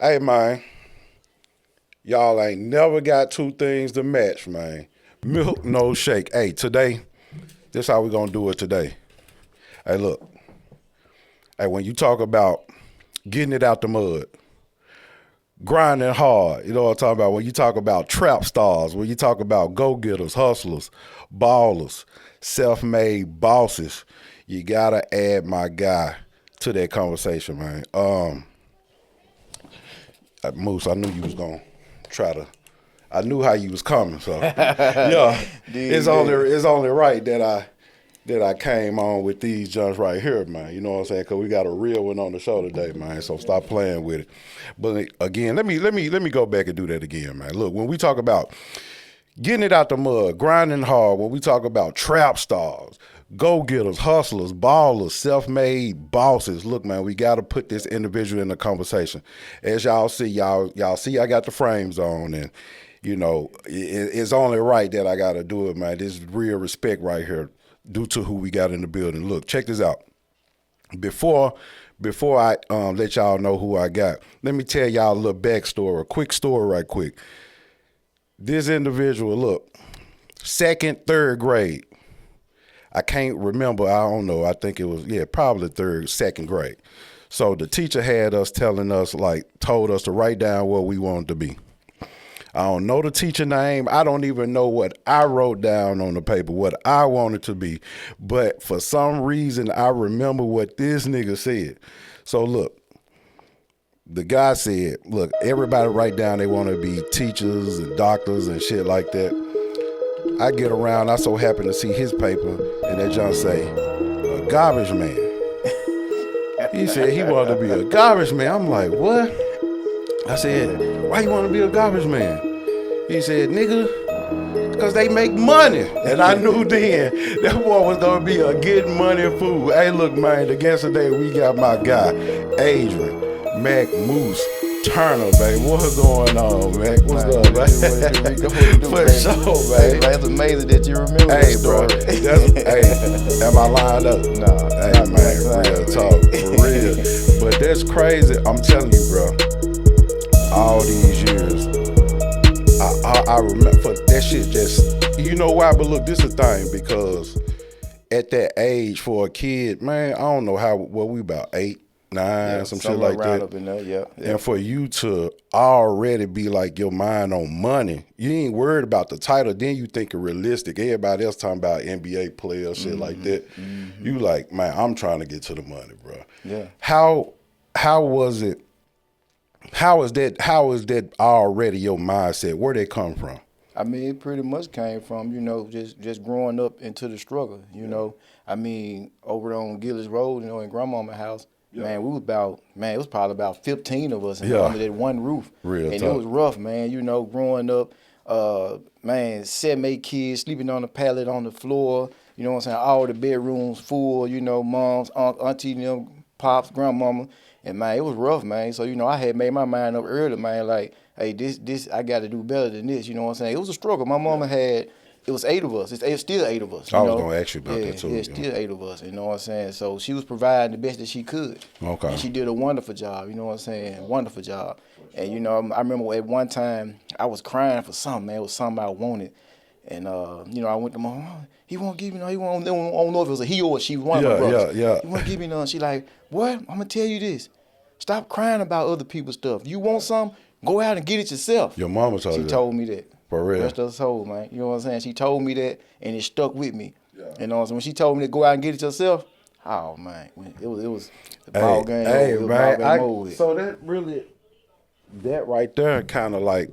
Hey, man, y'all ain't never got two things to match, man. Milk, no shake. Hey, today, this how we gonna do it today. Hey, look. Hey, when you talk about getting it out the mud, grinding hard, you know what I'm talking about? When you talk about trap stars, when you talk about go-getters, hustlers, ballers, self-made bosses, you gotta add my guy to that conversation, man. Moose, I knew you was gonna try to. I knew how you was coming, so yeah. It's only right that I came on with these jumps right here, man. You know what I'm saying? Because we got a real one on the show today, man. So stop playing with it. But again, let me go back and do that again, man. Look, when we talk about getting it out the mud, grinding hard, when we talk about trap stars, go-getters, hustlers, ballers, self-made bosses. Look, man, we got to put this individual in the conversation. As y'all see, I got the frames on, and you know, it's only right that I got to do it, man. This is real respect right here due to who we got in the building. Look, check this out. Before I let y'all know who I got, let me tell y'all a little backstory, a quick story right quick. This individual, look, second, third grade. I can't remember. I don't know. I think it was, probably second grade. So the teacher had us told us to write down what we wanted to be. I don't know the teacher name. I don't even know what I wrote down on the paper, what I wanted to be. But for some reason, I remember what this nigga said. So look, the guy said, look, everybody write down they want to be teachers and doctors and shit like that. I get around, I so happen to see his paper, and that John say, a garbage man. He said he wanted to be a garbage man. I'm like, what? I said, why you want to be a garbage man? He said, nigga, because they make money. And I knew then that boy was going to be a get money fool. Hey, look, man, against today, we got my guy, Adrian Mac Moose Turner, baby. What's going on, Mac? What's up, man? For sure, man. That's amazing that you remember hey, that story. Bro, hey, am I lined up? No. Hey, man, real talk, for real. But that's crazy. I'm telling you, bro, all these years, I remember that shit just, you know why? But look, this is the thing, because at that age for a kid, man, I don't know what we about 8, 9, some shit like that. Up in there, yeah. And for you to already be like your mind on money, you ain't worried about the title. Then you think it realistic. Everybody else talking about NBA players, shit like that. Mm-hmm. You like, man, I'm trying to get to the money, bro. Yeah. How was it? How is that already your mindset? Where they come from? I mean, it pretty much came from, just growing up into the struggle, know. I mean, over on Gillis Road, in Grandmama's house, man, it was probably about 15 of us under that one roof. Real and tough. It was rough, man, growing up, 7, 8 kids sleeping on the pallet on the floor, you know what I'm saying, all the bedrooms full, moms, auntie, pops, grandmama. And, man, it was rough, man. So, I had made my mind up early, man, like, hey, this I got to do better than this, you know what I'm saying? It was a struggle. My mama it was 8 of us. It's still 8 of us. I was going to ask you about that, too. Yeah, it's still 8 of us, you know what I'm saying? So she was providing the best that she could. Okay. And she did a wonderful job, you know what I'm saying? Wonderful job. And, I remember at one time I was crying for something, man. It was something I wanted. And, I went to my mom. He won't give me none. I don't know if it was a he or she, one of my brothers. Yeah. He won't give me none. She like, what? I'm going to tell you this. Stop crying about other people's stuff. You want something? Go out and get it yourself. Your mama told you that? She told me that. For real? Rest of the soul, man. You know what I'm saying? She told me that, and it stuck with me. Yeah. You know what I'm saying? When she told me to go out and get it yourself, oh, man. It was the ball game. Hey, man. So that right there kind of like,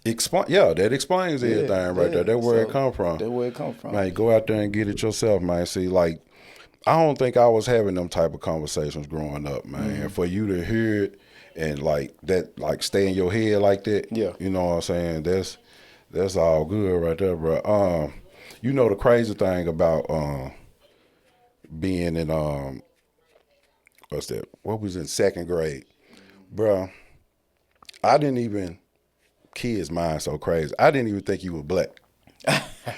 that explains everything right there. That's where it come from. That's where it come from. Man, go out there and get it yourself, man. See, like, I don't think I was having them type of conversations growing up, man. Mm-hmm. And for you to hear it and like that, like stay in your head like that, you know what I'm saying? That's all good right there, bro. The crazy thing about being in what was in second grade, bro? I didn't even, kids mind so crazy. I didn't even think you were black.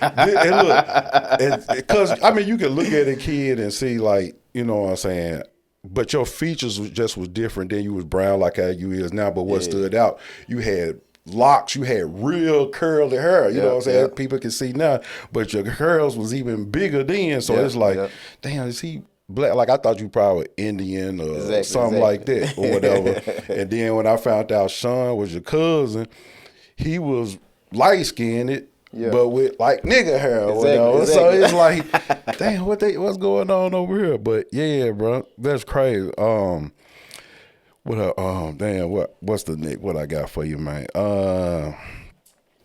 And look, because I mean, you can look at a kid and see, like, you know what I'm saying, but your features was different. Then you was brown like how you is now. But what stood out, you had locks, you had real curly hair. You know what I'm saying? People can see now, but your curls was even bigger then. So it's like, damn, is he black? Like I thought you probably Indian or something like that or whatever. And then when I found out Sean was your cousin, he was light skinned. But with like nigga hair or whatever. So it's like, damn, what's going on over here? But yeah, bro, that's crazy. What's the Nick? What I got for you, man?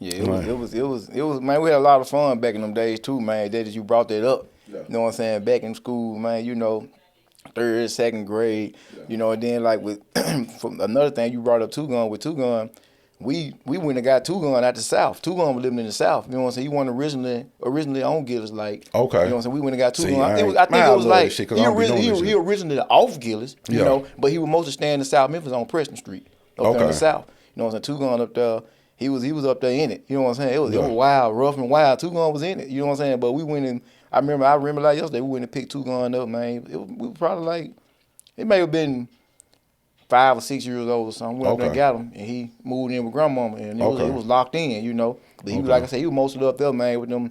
It was man. We had a lot of fun back in them days too, man. That you brought that up. You know what I'm saying? Back in school, man. You know, 3rd, 2nd grade. You know, and then like with from another thing you brought up, Two Gun. We went and got Two Gun out the South. Two Gun was living in the South. You know what I'm saying? He wasn't originally on Gillis. Like, you know what I'm saying? We went and got Two Gun. I think it was like he originally off Gillis. You know, but he was mostly staying in South Memphis on Preston Street up there in the South. You know what I'm saying? Two Gun up there. He was up there in it. You know what I'm saying? It was wild, rough and wild. Two Gun was in it. You know what I'm saying? But we went and I remember like yesterday we went and picked Two Gun up, man. We were probably like, it may have been 5 or 6 years old or something. We went up there and got him, and he moved in with grandmama, and it was locked in, you know. But he was, like I said, he was mostly up there, man, with them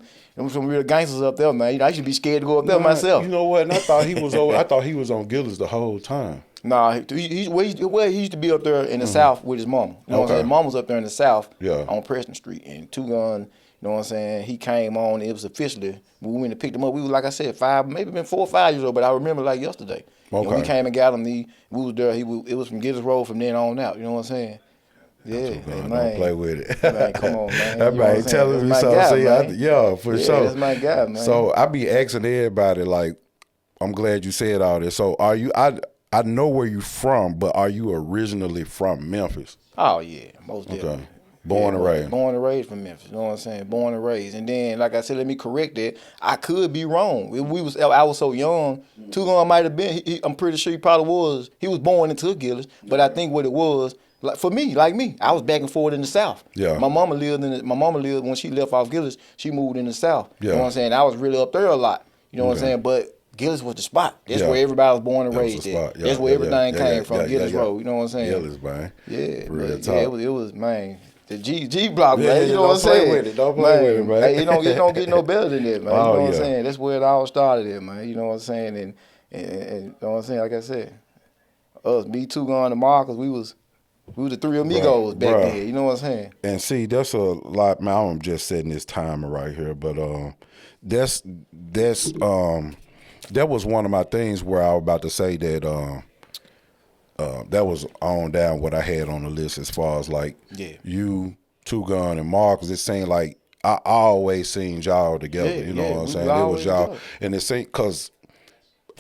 some real gangsters up there, man. You know, I used to be scared to go up there myself. You know what? And I thought he was I thought he was on Gillis the whole time. Nah, he used to be up there in the South with his mama. You know what I'm saying? Mama was up there in the South on Preston Street, and Two Gun, you know what I'm saying, he came on, it was officially, when we went and picked him up, we were, like I said, 5, maybe been 4 or 5 years old, but I remember like yesterday. You know, we came and got him, we was there, it was from Gillis Road from then on out, you know what I'm saying? Yeah, man. Don't play with it. Man, come on, man. That man telling me something. Yeah, for sure. That's my guy, man. So I be asking everybody, like, I'm glad you said all this. So are you, I know where you from, but are you originally from Memphis? Oh, yeah, most definitely. Born and raised. Born and raised from Memphis. You know what I'm saying? Born and raised. And then, like I said, let me correct that. I could be wrong. I was so young. Two Gun might have been. I'm pretty sure he probably was. He was born into Gillis, but I think what it was, like for me, I was back and forth in the South. Yeah. My mama lived when she left off Gillis. She moved in the South. Yeah. You know what I'm saying? I was really up there a lot. You know what I'm saying? But Gillis was the spot. That's where everybody was born and raised at. That's where everything came from. Gillis Road. You know what I'm saying? Gillis, man. Yeah. Real talk. It was man. The G block, man. You know what I'm saying? Don't play with it, man. Hey, it don't get no better than that, man. You know what I'm saying? That's where it all started at, man. You know what I'm saying? And you know what I'm saying? Like I said, us, me, Two Gun, and Marcus, we was the 3 amigos back then. You know what I'm saying? And see, that's a lot, man. I'm just setting this timer right here, but that was one of my things where I was about to say that that was on down what I had on the list as far as like you, Two Gun, and Marcus. It seemed like I always seen y'all together. You know what I'm saying? It was y'all, and it seemed because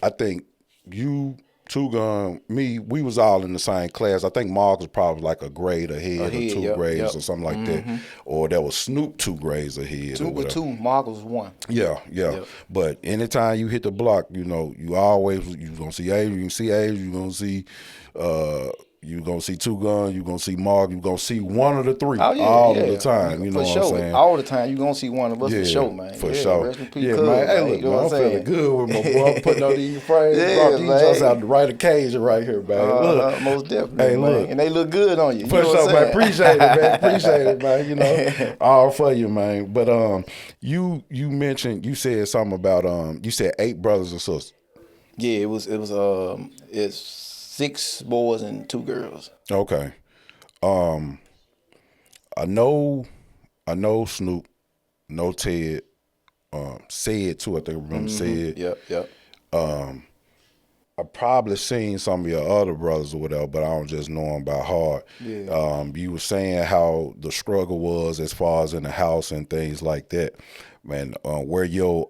I think you, Two Gun, me, we was all in the same class. I think Marcus probably like a grade ahead or 2 grades or something like that, or there was Snoop 2 grades ahead. Snoop was 2, Marcus was 1. Yeah. But anytime you hit the block, you know, you gonna see Asia, you gonna see you gonna see Two Gun, you gonna see Mark, you gonna see one of the 3 all of the time. You know what I'm saying? All the time, you gonna see one of us for sure, man. For sure. Rest in peace, man. Hey, look, you know man, I'm feeling good with my boy. I'm putting on these frames. These just out the right occasion right here, man. Look, most definitely. Hey, man. look, and they look good on you. For sure, man. Appreciate it, man. Appreciate it, man. You know, all for you, man. But you mentioned, you said something about you said 8 brothers and sisters. Yeah, it's 6 boys and 2 girls. Okay. I know Snoop, know Ted, said too, I think I remember said. Yep. I probably seen some of your other brothers or whatever, but I don't just know them by heart. Yeah. You were saying how the struggle was as far as in the house and things like that, man. Where your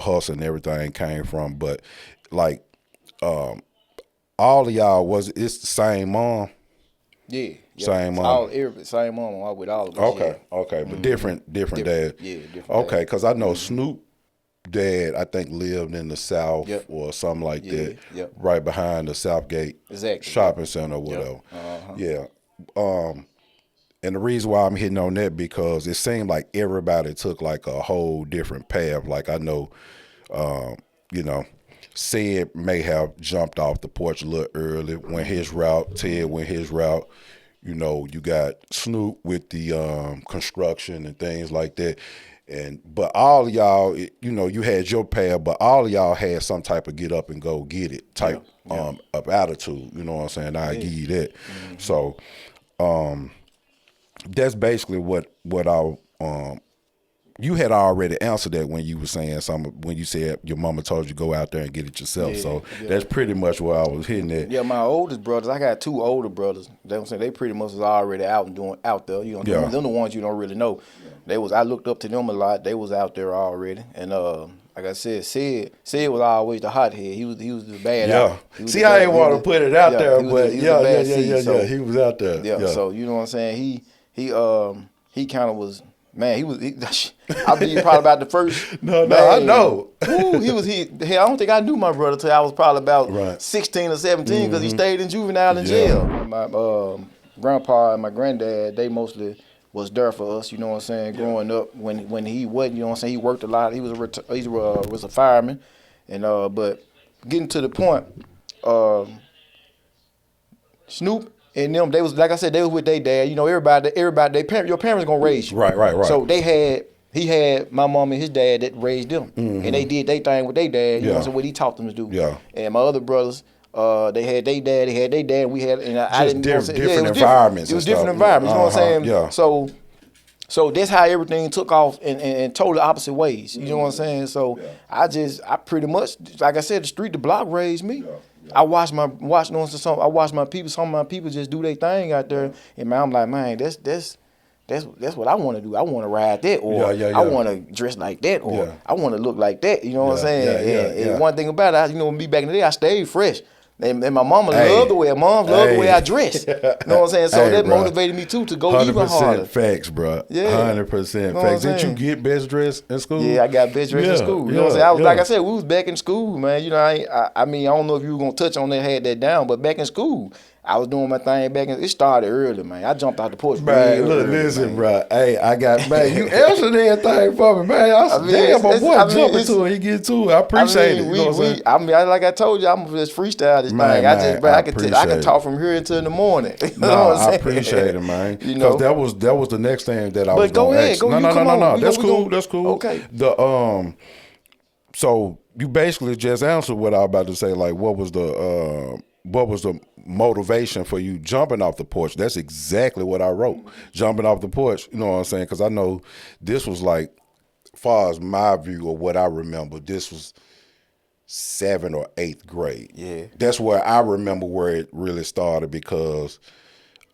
hustle and everything came from, but like all of y'all it's the same mom. Yeah. Same mom. Same mom with all of us. Okay, but different dad. Yeah, different. Okay, because I know Snoop dad, I think, lived in the South or something like that, right behind the Southgate shopping center or whatever. Yeah. And the reason why I'm hitting on that because it seemed like everybody took like a whole different path. Like I know, you know, Sid may have jumped off the porch a little early, went his route. Ted went his route. You know, you got Snoop with the construction and things like that. But all of y'all, you know, you had your path, but all of y'all had some type of get up and go get it type of attitude. You know what I'm saying? I give you that. So that's basically what I you had already answered that when you were saying something, when you said your mama told you go out there and get it yourself. So that's pretty much where I was hitting at. Yeah, my oldest brothers, I got 2 older brothers. They don't say they pretty much was already out and doing out there. You know, them the ones you don't really know. I looked up to them a lot. They was out there already. And like I said, Sid was always the hothead. He was the bad out. See, I ain't want to put it out there, but he was out there. Yeah, so you know what I'm saying? He kind of was. Man, I believe probably about the first. No, I know. I don't think I knew my brother till I was probably about 16 or 17 because he stayed in juvenile in jail. My grandpa and my granddad, they mostly was there for us. You know what I'm saying? Growing up, when he wasn't, you know what I'm saying? He worked a lot. He was a fireman, and but getting to the point, Snoop. And them, they was like I said, they was with their dad. You know, everybody, your parents gonna raise you. Right. So he had my mom and his dad that raised them, and they did their thing with their dad. You know, so what he taught them to do. Yeah. And my other brothers, they had their dad, and we had, and I didn't. Different environments. It was different environments. You know what I'm saying? Yeah. So that's how everything took off in totally opposite ways. You know what I'm saying? So I pretty much, like I said, the block raised me. I watched my people. Some of my people just do their thing out there, and man, I'm like, man, that's what I want to do. I want to ride that, or I want to dress like that, or I want to look like that. You know what I'm saying? And one thing about it, you know, me back in the day, I stayed fresh. And my mama loved the way I dressed. You know what I'm saying? So that motivated me too to go even harder. 100% facts, bro. 100% facts. Didn't you get best dressed in school? Yeah, I got best dressed in school. You know what I'm saying? Like I said, we was back in school, man. You know, I mean, I don't know if you were gonna touch on that, had that down, but back in school, I was doing my thing it started early, man. I jumped out the porch. Man, look, listen, bro. Hey, you answered everything for me, man. I said, damn, my boy jumping to it. He get to it. I appreciate it. You know what I'm saying? Like I told you, I'm just freestyle this thing. I can talk from here until in the morning. You know what I'm saying? I appreciate it, man. Because that was the next thing that I was going to ask. No. That's cool. That's cool. Okay. So you basically just answered what I was about to say. Like, what was the motivation for you jumping off the porch? That's exactly what I wrote. Jumping off the porch, you know what I'm saying? Because I know this was like, as far as my view of what I remember, this was 7th or 8th grade. Yeah. That's where I remember where it really started, because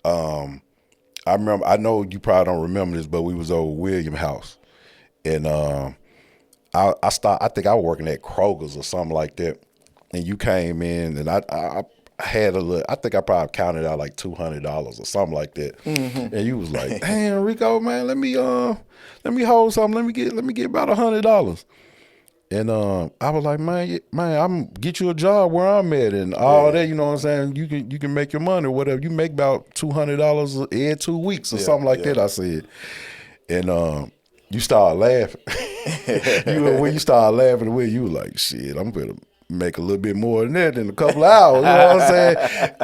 I know you probably don't remember this, but we was over William House. And I think I was working at Kroger's or something like that. And you came in, and I had I think I probably counted out like $200 or something like that. And you was like, damn, Rico, man, let me hold something. Let me get about $100. And I was like, man, I'm get you a job where I'm at and all that. You know what I'm saying? You can make your money or whatever. You make about $200 every 2 weeks or something like that. I said, and you started laughing. When you started laughing, you were like, shit, I'm gonna make a little bit more than that in a couple of hours. You know what I'm saying?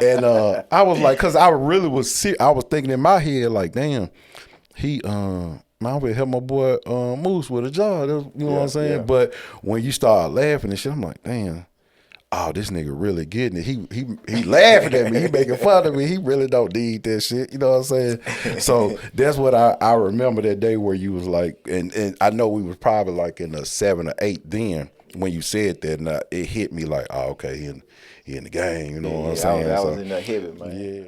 And I was like, because I really was I was thinking in my head, like, damn, I would help my boy Moose with a job. You know what I'm saying? Yeah. But when you start laughing and shit, I'm like, damn, oh, this nigga really getting it. He laughing at me. He making fun of me. He really don't need that shit. You know what I'm saying? So that's what I remember that day where you was like, and I know we was probably like in the 7 or 8 then when you said that, and it hit me like, oh, okay, he in the game. You know what I'm saying? I was in that heavy, man. Yeah.